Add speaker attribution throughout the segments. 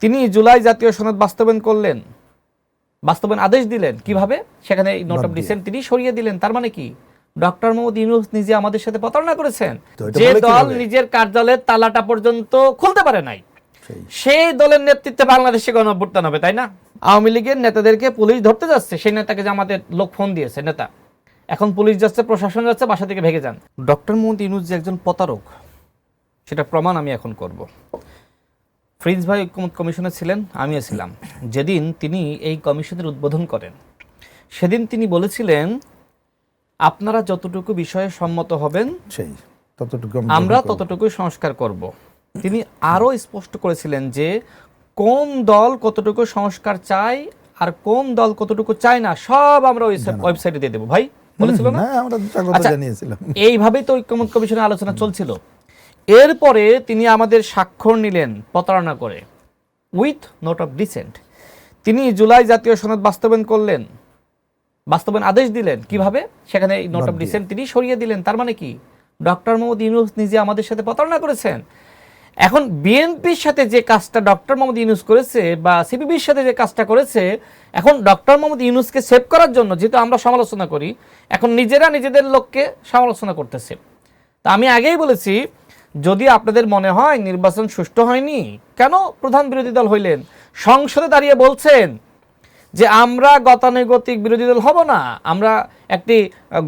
Speaker 1: তিনি জুলাই জাতীয় সনদ বাস্তবায়ন করলেন, বাস্তবায়ন আদেশ দিলেন কিভাবে? সেখানে নোট অফ ডিসেন্ট তিনি সরিয়ে দিলেন। তার মানে কি? ডক্টর মোহাম্মদ ইউনূস নিজে আমাদের সাথে প্রতারণা করেছেন। যে দল নিজের কার্যালয়ের তালাটা পর্যন্ত খুলতে পারে নাই, সেই দলের নেতৃত্বে বাংলাদেশে গণঅভ্যুত্থান হবে, তাই না? আওয়ামী লীগের নেতাদেরকে পুলিশ ধরতে যাচ্ছে, সেই নেতাকে জামাতের লোক ফোন দিয়েছে নেতা, এখন পুলিশ যাচ্ছে, প্রশাসন যাচ্ছে, বাসা থেকে ভেগে যান। ডক্টর মোহাম্মদ ইউনূস যে একজন প্রতারক সেটা প্রমাণ আমি এখন করব। ফ্রিন্স ভাই ঐক্যমত কমিশনে ছিলেন, আমিও ছিলাম। যেদিন তিনি এই কমিশনের উদ্বোধন করেন সেদিন তিনি বলেছিলেন আপনারা যতটুকু বিষয়ে সম্মত হবেন আমরা ততটুকুই সংস্কার করব। তিনি আরও স্পষ্ট করেছিলেন যে কোন দল কতটুকু সংস্কার চায় আর কোন দল কতটুকু চায় না সব আমরা ওয়েবসাইটে দিয়ে দেবো। ভাই বলেছিল না? এইভাবেই তো ঐক্যমত কমিশনের আলোচনা চলছিল। এরপরে তিনি আমাদের স্বাক্ষর নিলেন প্রতারণা করে, উইথ নোট অফ ডিসেন্ট। তিনি জুলাই জাতীয় সনদ বাস্তবায়ন করলেন, বাস্তবায়ন আদেশ দিলেন কিভাবে? সেখানে নোট অফ ডিসেন্ট তিনি সরিয়ে দিলেন। তার মানে কি? ডক্টর মোহাম্মদ ইউনূস নিজে আমাদের সাথে প্রতারণা করেছেন। এখন বিএনপির সাথে যে কাজটা ডক্টর মোহাম্মদ ইউনূস করেছে বা সিপিবির সাথে যে কাজটা করেছে, এখন ডক্টর মোহাম্মদ ইউনূসকে সেভ করার জন্য, যেহেতু আমরা সমালোচনা করি, এখন নিজেরা নিজেদের লোককে সমালোচনা করতেছে। তা আমি আগেই বলেছি, যদি আপনাদের মনে হয় নির্বাচন সুষ্ঠু হয়নি, কেন প্রধান বিরোধী দল হইলেন? সংসদে দাঁড়িয়ে বলছেন যে আমরা গতানুগতিক বিরোধী দল হব না, আমরা একটি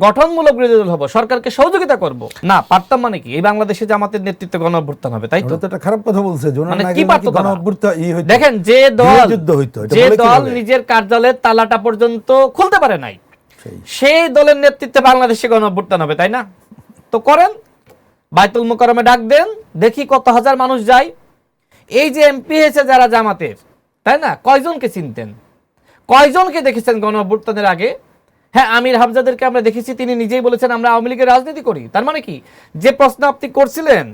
Speaker 1: গঠনমূলক বিরোধী দল হব, সরকারকে সহযোগিতা করব। না পারতাম মানে কি? এই বাংলাদেশে জামাতের নেতৃত্বে গণঅভ্যুত্থান হবে, তাই তো?
Speaker 2: এটা খারাপ কথা বলছে।
Speaker 1: মানে কি দেখেন, যে দল নিজের কার্যালয়ের তালাটা পর্যন্ত খুলতে পারে নাই, সেই দলের নেতৃত্বে বাংলাদেশে গণঅভ্যুত্থান হবে, তাই না? তো করেন, বাইতুল মোকাররমে ডাক দেন, দেখি কত হাজার মানুষ যায়। এই যে এমপি হয়েছে যারা জামাতের, তাই না, কয়জনকে চিনতেন, কয়জনকে দেখেছেন গণঅভ্যুত্থানের আগে? হ্যাঁ, আমির হামজাদেরকে আমরা দেখেছি, তিনি নিজেই বলেছেন আমরা আওয়ামী লীগের রাজনীতি করি। তার মানে কি? যে প্রশ্ন আপনি করছিলেন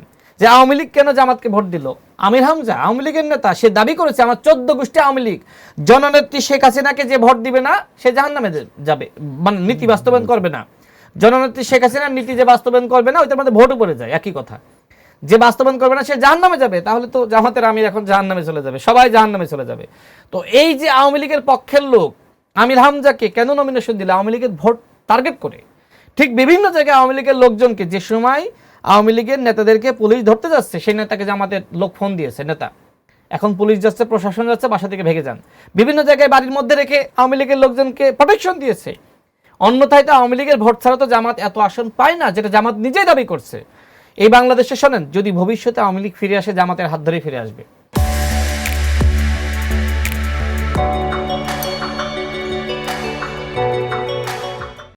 Speaker 1: যে আওয়ামী লীগ কেন জামাতকে ভোট দিল, আমির হামজা আওয়ামী লীগের নেতা, সে দাবি করেছে আমার 14 গোষ্ঠী আওয়ামী লীগ, জননেত্রী শেখ হাসিনাকে যে ভোট দিবে না সে জাহান্নামে যাবে, মানে নীতি বাস্তবায়ন করবে না। জননেত্রী শেখ হাসিনার নীতি যে বাস্তবায়ন করবে না, ওইটার মধ্যে ভোটও পড়ে যায়, একই কথা। যে বাস্তবায়ন করবে না সে জাহান্নামে যাবে। তাহলে তো জামাতের আমির এখন জাহান্নামে চলে যাবে, সবাই জাহান্নামে চলে যাবে। তো এই যে আওয়ামী লীগের পক্ষের লোক আমির হামজাকে কেন নমিনেশন দিল? আওয়ামী লীগের ভোট টার্গেট করে। ঠিক বিভিন্ন জায়গায় আওয়ামী লীগের লোকজনকে, যে সময় আওয়ামী লীগের নেতাদেরকে পুলিশ ধরতে যাচ্ছে, সেই নেতাকে জামাতের লোক ফোন দিয়েছে নেতা, এখন পুলিশ যাচ্ছে, প্রশাসন যাচ্ছে, বাসা থেকে ভেগে যান। বিভিন্ন জায়গায় বাড়ির মধ্যে রেখে আওয়ামী লীগের লোকজনকে প্রোটেকশন দিয়েছে। অন্যথায় তো আওয়ামী লীগের ভোট ছাড়া তো জামাত এত আসন পায় না, যেটা জামাত নিজেই দাবি করছে। এই বাংলাদেশে শোনেন, যদি ভবিষ্যতে আওয়ামী লীগ ফিরে আসে, জামাতের হাত ধরেই ফিরে আসবে।